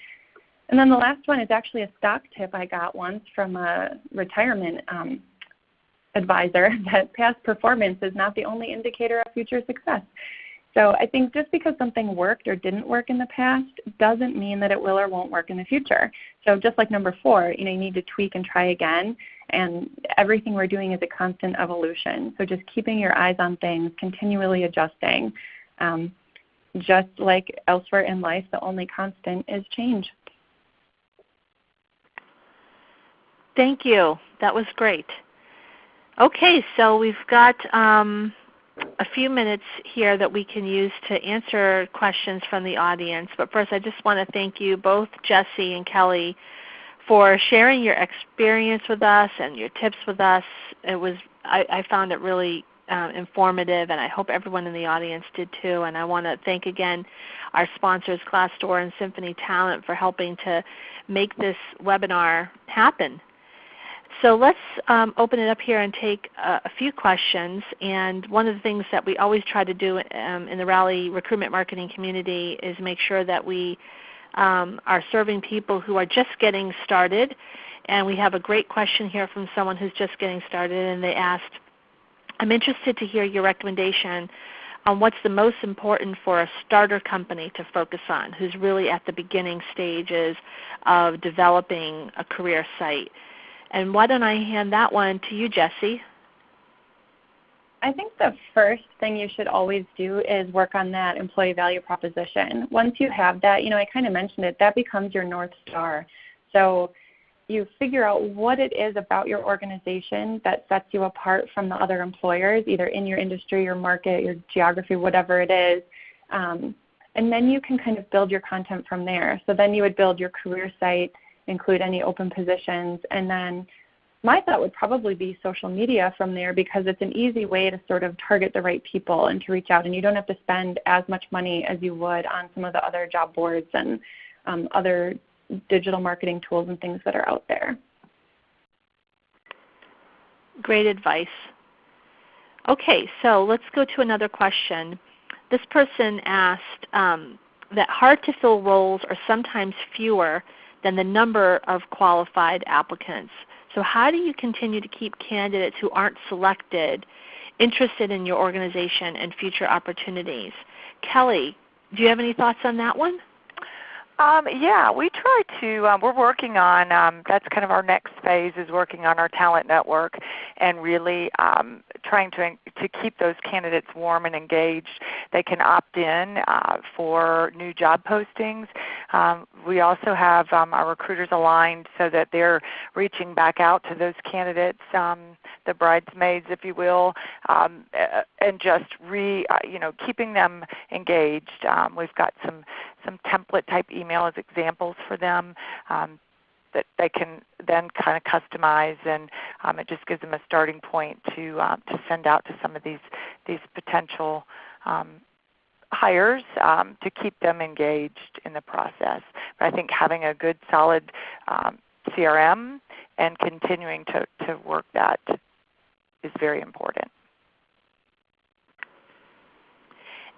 And then the last one is actually a stock tip I got once from a retirement advisor, that past performance is not the only indicator of future success. So I think just because something worked or didn't work in the past doesn't mean that it will or won't work in the future. So just like number 4, you need to tweak and try again, and everything we're doing is a constant evolution. So just keeping your eyes on things, continually adjusting. Just like elsewhere in life, the only constant is change. Thank you. That was great. Okay, so we've got a few minutes here that we can use to answer questions from the audience. But first, I just want to thank you both, Jesse and Kelly, for sharing your experience with us and your tips with us. I found it really informative, and I hope everyone in the audience did too. And I want to thank again our sponsors, Glassdoor and Symphony Talent, for helping to make this webinar happen. So let's open it up here and take a few questions. And one of the things that we always try to do in the Rally recruitment marketing community is make sure that we are serving people who are just getting started. And we have a great question here from someone who's just getting started, and they asked, I'm interested to hear your recommendation on what's the most important for a starter company to focus on, who's really at the beginning stages of developing a career site. And why don't I hand that one to you, Jesse? I think the first thing you should always do is work on that employee value proposition. Once you have that, I kind of mentioned it, that becomes your North Star. So you figure out what it is about your organization that sets you apart from the other employers, either in your industry, your market, your geography, whatever it is. And then you can kind of build your content from there. So then you would build your career site, include any open positions, and then my thought would probably be social media from there, because it's an easy way to sort of target the right people and to reach out, and you don't have to spend as much money as you would on some of the other job boards and other digital marketing tools and things that are out there. Great advice. Okay, so let's go to another question. This person asked that hard-to-fill roles are sometimes fewer than the number of qualified applicants. So how do you continue to keep candidates who aren't selected interested in your organization and future opportunities? Kelly, do you have any thoughts on that one? Yeah, we try to, we're working on, that's kind of our next phase, is working on our talent network and really trying to keep those candidates warm and engaged. They can opt in for new job postings. We also have our recruiters aligned so that they're reaching back out to those candidates, the bridesmaids, if you will, and just keeping them engaged. We've got some template type email as examples for them that they can then kind of customize, and it just gives them a starting point to send out to some of these potential hires to keep them engaged in the process. But I think having a good solid CRM and continuing to work that is very important.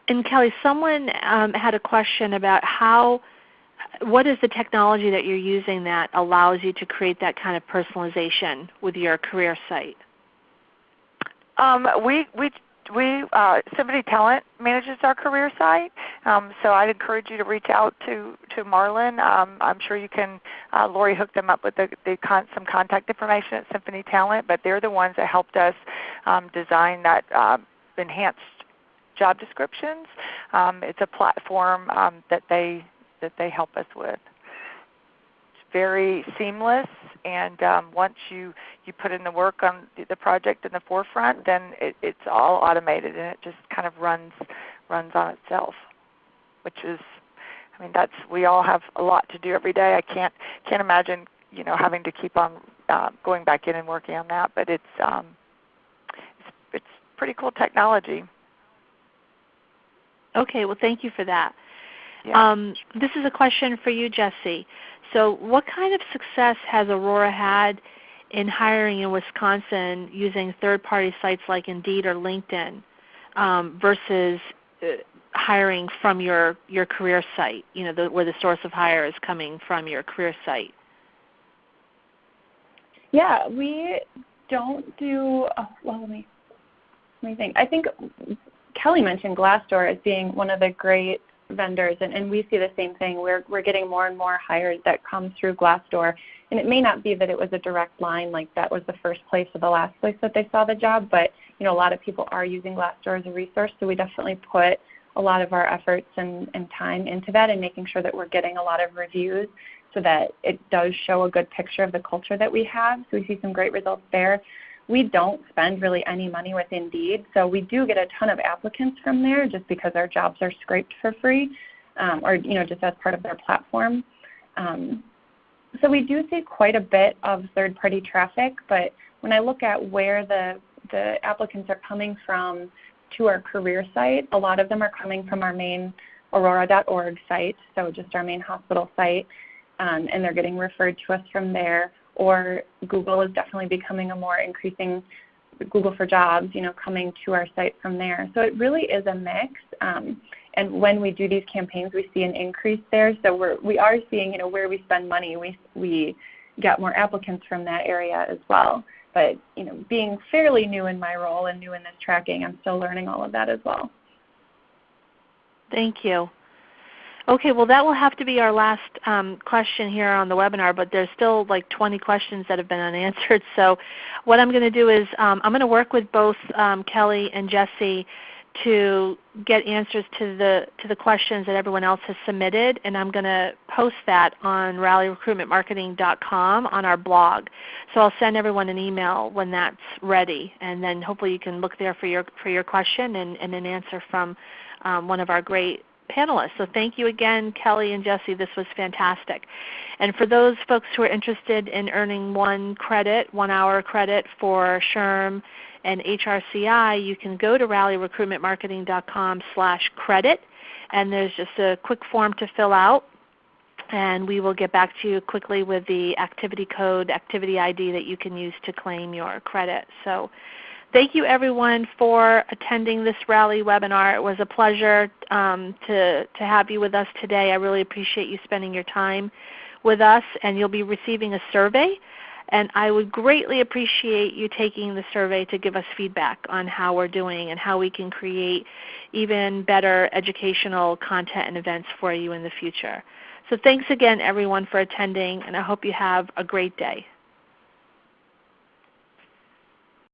And Kelly, someone had a question about what is the technology that you're using that allows you to create that kind of personalization with your career site? Symphony Talent manages our career site, so I'd encourage you to reach out to Marlon. I'm sure you can, Lori, hook them up with some contact information at Symphony Talent, but they're the ones that helped us design that enhanced job descriptions. It's a platform that they help us with. It's very seamless, and once you put in the work on the project in the forefront, then it's all automated and it just kind of runs on itself, which is, we all have a lot to do every day. I can't imagine having to keep on going back in and working on that, but it's pretty cool technology. Okay, well thank you for that. Yeah. This is a question for you, Jesse. So what kind of success has Aurora had in hiring in Wisconsin using third-party sites like Indeed or LinkedIn versus hiring from your career site, where the source of hire is coming from your career site? Yeah, we don't do, let me think. I think Kelly mentioned Glassdoor as being one of the great vendors, and we see the same thing. We're getting more and more hires that come through Glassdoor, and it may not be that it was a direct line, like that was the first place or the last place that they saw the job, but a lot of people are using Glassdoor as a resource, so we definitely put a lot of our efforts and time into that and making sure that we're getting a lot of reviews so that it does show a good picture of the culture that we have. So we see some great results there. We don't spend really any money with Indeed, so we do get a ton of applicants from there just because our jobs are scraped for free or just as part of their platform. So we do see quite a bit of third-party traffic, but when I look at where the applicants are coming from to our career site, a lot of them are coming from our main aurora.org site, so just our main hospital site, and they're getting referred to us from there. Or Google is definitely becoming a more increasing, Google for jobs, coming to our site from there. So it really is a mix. And when we do these campaigns, we see an increase there. So we are seeing, where we spend money, we get more applicants from that area as well. But, being fairly new in my role and new in this tracking, I'm still learning all of that as well. Thank you. Okay, well that will have to be our last question here on the webinar, but there's still like 20 questions that have been unanswered. So what I'm going to do is I'm going to work with both Kelly and Jesse to get answers to the questions that everyone else has submitted, and I'm going to post that on rallyrecruitmentmarketing.com on our blog. So I'll send everyone an email when that's ready, and then hopefully you can look there for your question and an answer from one of our great panelists. So thank you again, Kelly and Jesse. This was fantastic. And for those folks who are interested in earning 1 hour credit for SHRM and HRCI, you can go to rallyrecruitmentmarketing.com/credit, and there's just a quick form to fill out, and we will get back to you quickly with the activity code, activity ID that you can use to claim your credit. So thank you everyone for attending this Rally webinar. It was a pleasure to have you with us today. I really appreciate you spending your time with us, and you'll be receiving a survey. And I would greatly appreciate you taking the survey to give us feedback on how we're doing and how we can create even better educational content and events for you in the future. So thanks again everyone for attending, and I hope you have a great day.